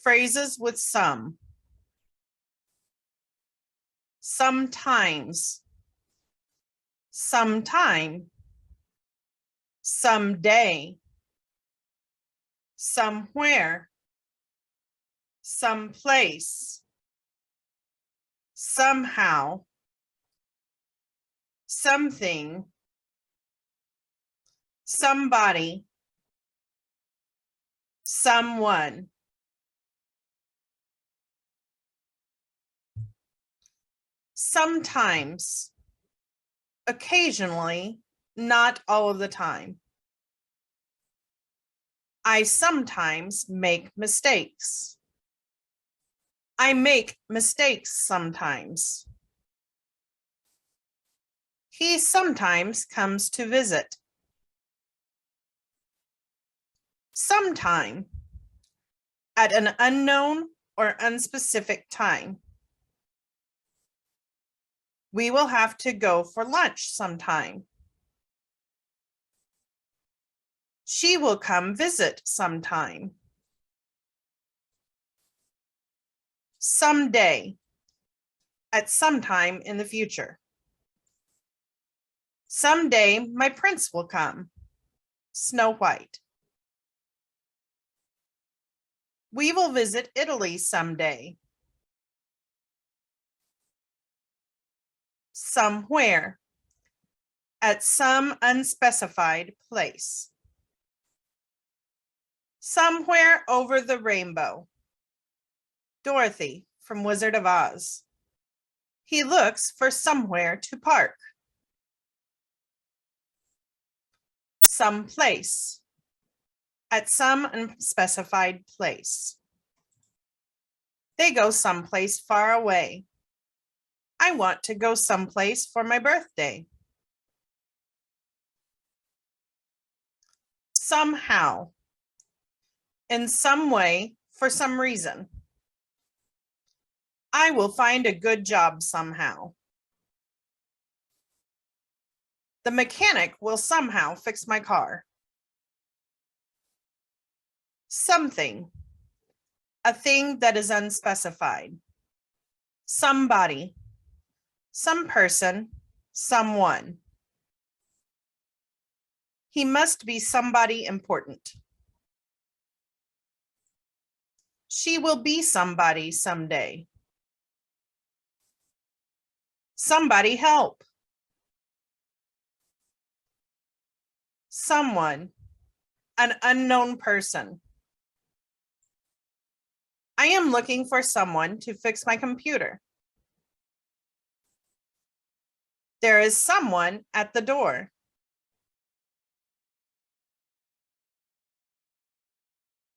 Phrases with some. Sometimes, sometime, someday, somewhere, someplace, somehow, something, somebody, someone. Sometimes, occasionally, not all of the time. I sometimes make mistakes. I make mistakes sometimes. He sometimes comes to visit. Sometime, at an unknown or unspecific time. We will have to go for lunch sometime. She will come visit sometime. Someday, at some time in the future. Someday my prince will come. Snow White. We will visit Italy someday. Somewhere, at some unspecified place. Somewhere over the rainbow. Dorothy from Wizard of Oz. He looks for somewhere to park. Someplace, at some unspecified place. They go someplace far away. I want to go someplace for my birthday. Somehow, in some way, for some reason. I will find a good job somehow. The mechanic will somehow fix my car. Something, a thing that is unspecified. Somebody, some person, someone. He must be somebody important. She will be somebody someday. Somebody help. Someone, an unknown person. I am looking for someone to fix my computer. There is someone at the door.